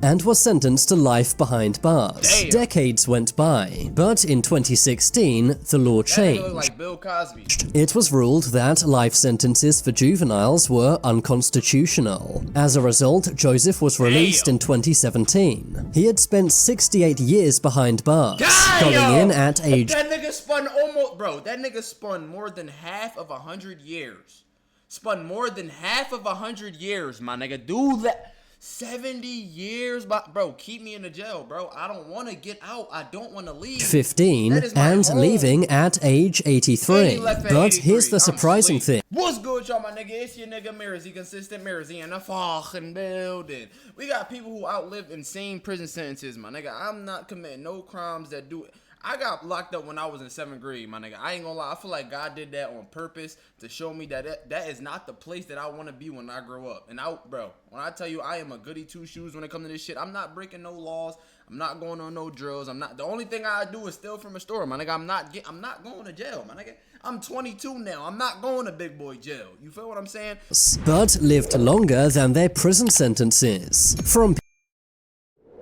and was sentenced to life behind bars. Damn. Decades went by, but in 2016, the law changed. That nigga look like Bill Cosby. It was ruled that life sentences for juveniles were unconstitutional. As a result, Joseph was released in 2017. He had spent 68 years behind bars, going in at age... That nigga spun almost... Bro, that nigga spun more than half of 100 years. Spun more than half of 100 years, my nigga. Do that... 70 years, bro, keep me in the jail, bro. I don't want to get out. I don't want to leave. 15 and home. leaving at age 83. But here's the surprising thing. What's good, y'all, my nigga? It's your nigga Mirzy, consistent Mirzy in the fucking building. We got people who outlived insane prison sentences, my nigga. I'm not committing no crimes that do it. I got locked up when I was in 7th grade, my nigga. I ain't gonna lie. I feel like God did that on purpose to show me that that is not the place that I want to be when I grow up. And bro, when I tell you I am a goody two-shoes when it comes to this shit, I'm not breaking no laws. I'm not going on no drills. I'm not. The only thing I do is steal from a store, my nigga. I'm not going to jail, my nigga. I'm 22 now. I'm not going to big boy jail. You feel what I'm saying? But lived longer than their prison sentences. From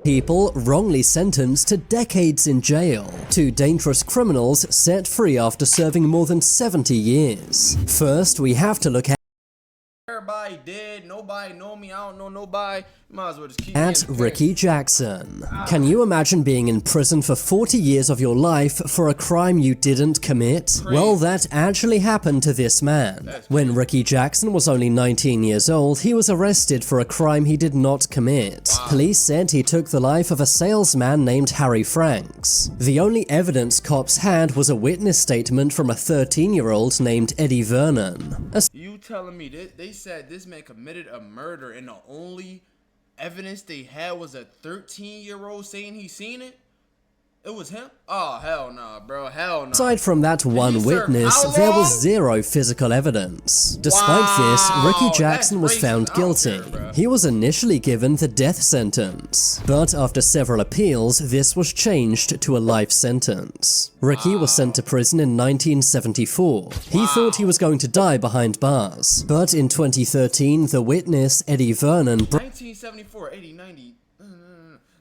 people wrongly sentenced to decades in jail, to dangerous criminals set free after serving more than 70 years. First, we have to look at Everybody dead, nobody know me, I don't know nobody. Might as well just keep Ricky Jackson. Can you imagine being in prison for 40 years of your life for a crime you didn't commit? Well, that actually happened to this man. When Ricky Jackson was only 19 years old, he was arrested for a crime he did not commit. Police said he took the life of a salesman named Harry Franks. The only evidence cops had was a witness statement from a 13-year-old named Eddie Vernon. You telling me they said this man committed a murder and the only evidence they had was a 13-year-old saying he seen it? It was him? Oh, hell nah, bro. Hell nah. Aside from that one witness, there was zero physical evidence. Despite this, Ricky Jackson was found guilty. He was initially given the death sentence, but after several appeals, this was changed to a life sentence. Ricky was sent to prison in 1974. He thought he was going to die behind bars, but in 2013, the witness, Eddie Vernon, 1974, 80, 90...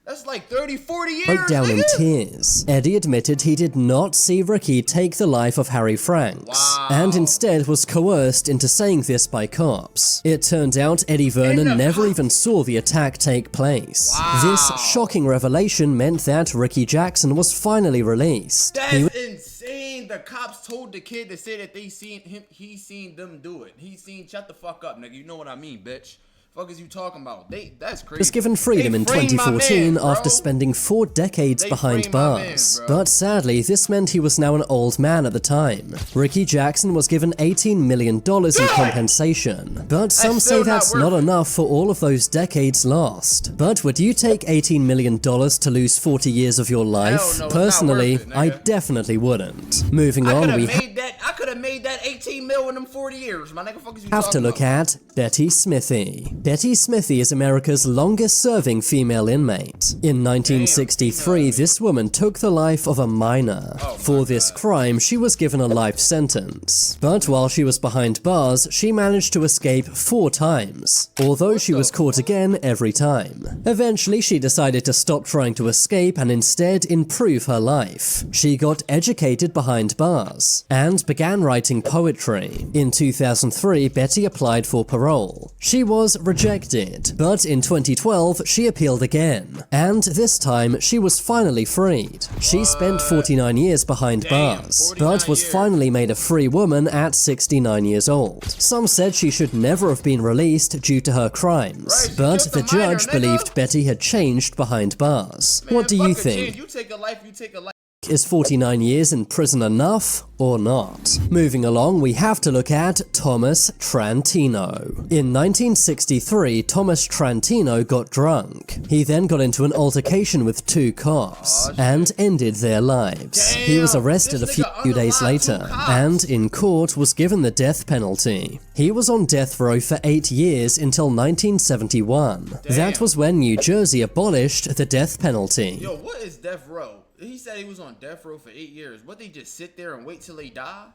That's like 30, 40 years, broke down in tears. Eddie admitted he did not see Ricky take the life of Harry Franks, and instead was coerced into saying this by cops. It turned out Eddie Vernon never even saw the attack take place. This shocking revelation meant that Ricky Jackson was finally released. That's insane. The cops told the kid to say that they seen him, he seen them do it. He seen, shut the fuck up, nigga. You know what I mean, bitch. Fuck is you talking about? That's crazy. Was given freedom in 2014 after spending 4 decades behind bars. But sadly, this meant he was now an old man at the time. Ricky Jackson was given $18 million in compensation. But some say that's not enough for all of those decades lost. But would you take $18 million to lose 40 years of your life? Personally, I definitely wouldn't. Moving on, I could have made that 18 mil in them 40 years, my nigga. Fuck is you have to look at Betty Smithy. Betty Smithy is America's longest-serving female inmate. In 1963, this woman took the life of a minor. For this crime, she was given a life sentence. But while she was behind bars, she managed to escape 4 times, although she was caught again every time. Eventually, she decided to stop trying to escape and instead improve her life. She got educated behind bars and began writing poetry. In 2003, Betty applied for parole. She was rejected, but in 2012 she appealed again, and this time she was finally freed. She spent 49 years behind bars, but was finally made a free woman at 69 years old. Some said she should never have been released due to her crimes, but the judge believed Betty had changed behind bars. What do you think? You take a life, you take a life. Is 49 years in prison enough or not? Moving along, we have to look at Thomas Trantino. In 1963, Thomas Trantino got drunk. He then got into an altercation with 2 cops and ended their lives. He was arrested a few days later and in court was given the death penalty. He was on death row for 8 years until 1971. That was when New Jersey abolished the death penalty. Yo, what is death row? He said he was on death row for 8 years. What, they just sit there and wait till they die?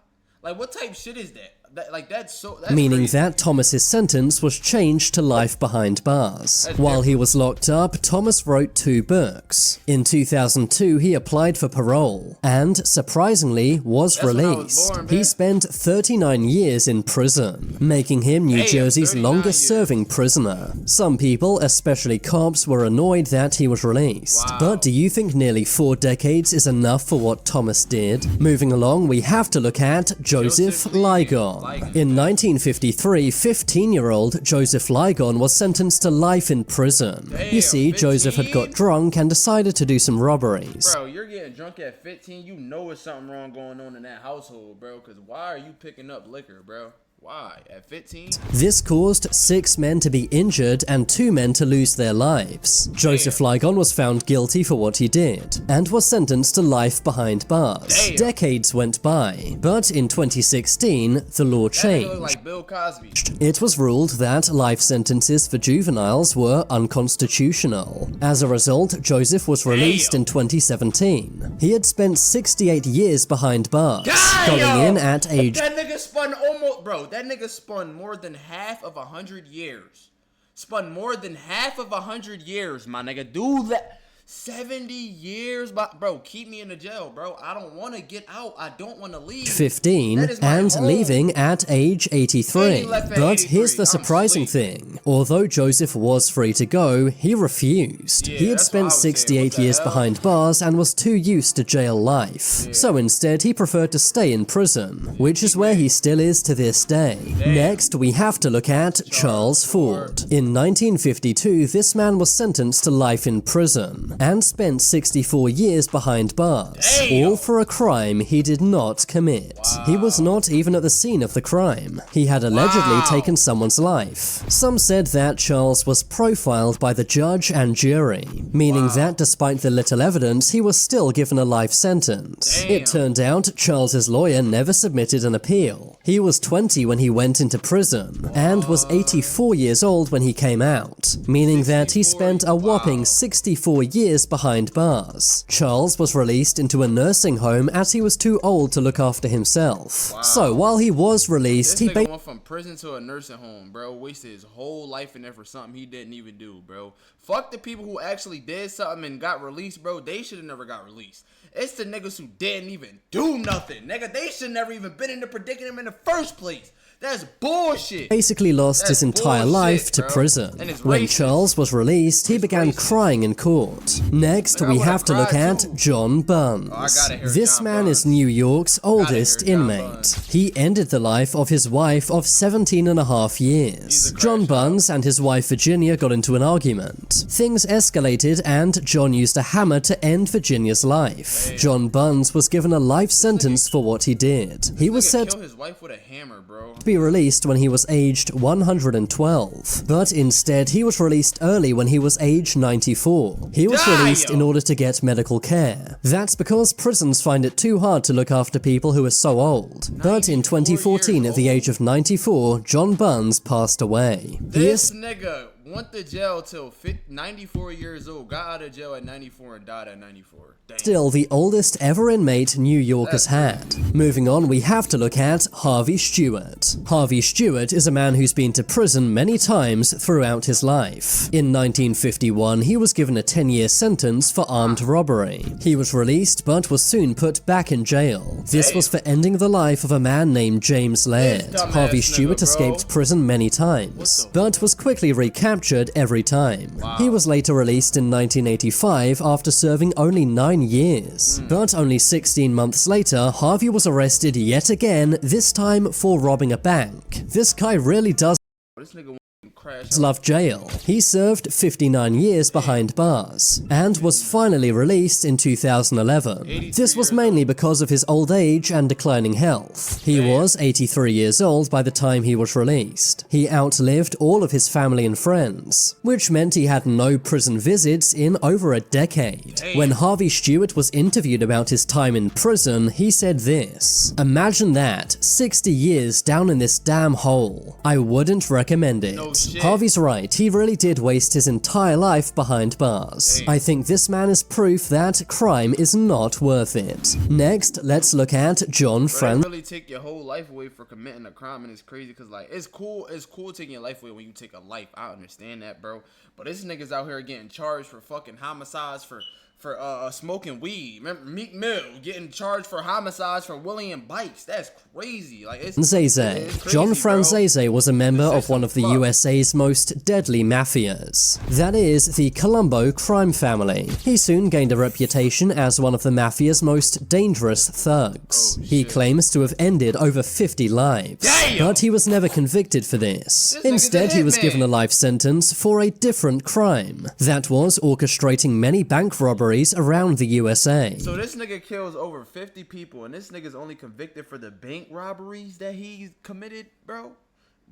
Like, what type shit is that? meaning crazy. that Thomas's sentence was changed to life behind bars. While he was locked up, Thomas wrote 2 books. In 2002, he applied for parole and, surprisingly, was released. He spent 39 years in prison, making him New Jersey's longest-serving prisoner. Some people, especially cops, were annoyed that he was released. But do you think nearly 4 decades is enough for what Thomas did? Moving along, we have to look at Joseph Ligon. In 1953, 15-year-old Joseph Ligon was sentenced to life in prison. You see, Joseph had got drunk and decided to do some robberies. Bro, you're getting drunk at 15, you know there's something wrong going on in that household, bro, because why are you picking up liquor, bro? Why? At 15? This caused 6 men to be injured and 2 men to lose their lives. Joseph Ligon was found guilty for what he did and was sentenced to life behind bars. Decades went by, but in 2016, the law changed. Like Bill Cosby. It was ruled that life sentences for juveniles were unconstitutional. As a result, Joseph was released in 2017. He had spent 68 years behind bars, going in at age... That nigga spun almost... Bro, that nigga spun more than half of 100 years. Spun more than half of 100 years, my nigga. Do that. 70 years, bro, keep me in the jail, bro. I don't want to get out. I don't want to leave. 15 and home. Leaving at age 83. But here's the surprising thing. Although Joseph was free to go, he refused. He had spent 68 years behind bars and was too used to jail life. So instead, he preferred to stay in prison, which is where he still is to this day. Next, we have to look at Charles Ford. In 1952, this man was sentenced to life in prison and spent 64 years behind bars, all for a crime he did not commit. He was not even at the scene of the crime. He had allegedly taken someone's life. Some said that Charles was profiled by the judge and jury, meaning that despite the little evidence, he was still given a life sentence. It turned out Charles's lawyer never submitted an appeal. He was 20 when he went into prison, and was 84 years old when he came out, meaning that he spent a whopping 64 years behind bars. Charles was released into a nursing home as he was too old to look after himself. So while he was released, he went from prison to a nursing home, bro. Wasted his whole life in there for something he didn't even do, bro. Fuck the people who actually did something and got released, bro. They should have never got released. It's the niggas who didn't even do nothing, nigga. They should never even been in the predicament in the first place. That's bullshit. Basically lost his entire life to prison. When Charles was released, he began crying in court. Next, we have to look at John Buns. This man is New York's oldest inmate. He ended the life of his wife of 17.5 years. John Buns and his wife Virginia got into an argument. Things escalated and John used a hammer to end Virginia's life. John Buns was given a life sentence for what he did. He was set kill his wife with a hammer, bro. to be released when he was aged 112, but instead he was released early when he was aged 94. He was released in order to get medical care. That's because prisons find it too hard to look after people who are so old. But in 2014, at the age of 94, John Buns passed away. This nigga went to jail till 94 years old, got out of jail at 94 and died at 94. Damn. Still the oldest ever inmate New York has had. Moving on, we have to look at Harvey Stewart. Harvey Stewart is a man who's been to prison many times throughout his life. In 1951, he was given a 10-year sentence for armed robbery. He was released but was soon put back in jail. This was for ending the life of a man named James Laird. Harvey Stewart escaped prison many times, but was quickly recaptured every time. He was later released in 1985 after serving only 9 years. But only 16 months later, Harvey was arrested yet again, this time for robbing a bank. This guy really does love jail. He served 59 years behind bars and was finally released in 2011. This was mainly because of his old age and declining health. He was 83 years old by the time he was released. He outlived all of his family and friends, which meant he had no prison visits in over a decade. When Harvey Stewart was interviewed about his time in prison, he said this: "Imagine that, 60 years down in this damn hole. I wouldn't recommend it." shit. Harvey's right, he really did waste his entire life behind bars. Damn. I think this man is proof that crime is not worth it. Next, let's look at John Francis. Really take your whole life away for committing a crime, and it's crazy because like it's cool taking your life away when you take a life. I understand that, bro. But this nigga's out here getting charged for fucking homicides for smoking weed. Remember Meek Mill getting charged for homicides for William bikes. That's crazy. Like it's Zeze. crazy, John bro. Franzese was a member of one of the fuck. USA's most deadly mafias. That is, the Colombo crime family. He soon gained a reputation as one of the mafia's most dangerous thugs. He claims to have ended over 50 lives. Damn! But he was never convicted for this. This nigga's a Instead, he was hitman. given a life sentence for a different crime. That was orchestrating many bank robberies around the USA. So this nigga kills over 50 people, and this nigga's only convicted for the bank robberies that he committed, bro.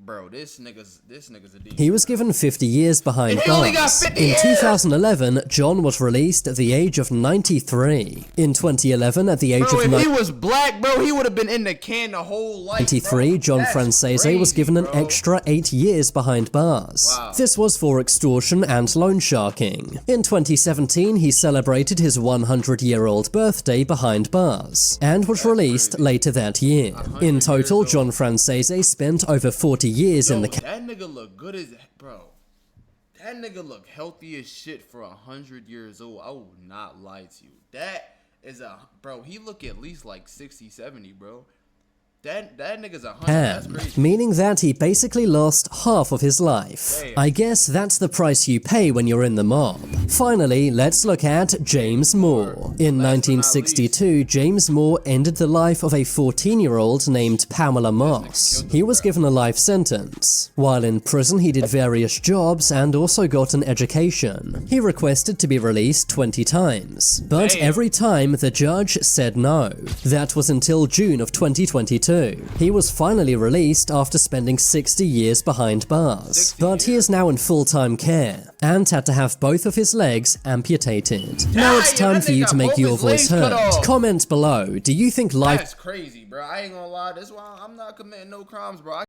Bro, this nigga's a demon. He was given 50 years behind And he only got bars. 50 In years! 2011, John was released at the age of 93. In 2011, at the age Bro, of if he was black, bro, he would have been in the can the whole life. 93, bro. John That's Franzese was crazy, given an bro. extra 8 years behind bars. Wow. This was for extortion and loan sharking. In 2017, he celebrated his 100-year-old birthday behind bars, and was released later that year. In total, John Franzese spent over 40 years in the That nigga look good as bro. That nigga look healthy as shit for 100 years old. I will not lie to you. That is bro. He look at least like 60, 70, bro. That nigga's 100. That's crazy. meaning that he basically lost half of his life. Damn. I guess that's the price you pay when you're in the mob. Finally, let's look at James Moore. In 1962, James Moore ended the life of a 14-year-old named Pamela Moss. He was given a life sentence. While in prison, he did various jobs and also got an education. He requested to be released 20 times, but Damn. every time the judge said no. That was until June of 2022. He was finally released after spending 60 years behind bars, 60 but he is now in full-time care and had to have both of his legs amputated. Now it's Damn, time that for you nigga to make both your his voice legs cut heard. off. Comment below, do you think life That's crazy, bro. I ain't gonna lie. That's why I'm not committing no crimes, bro.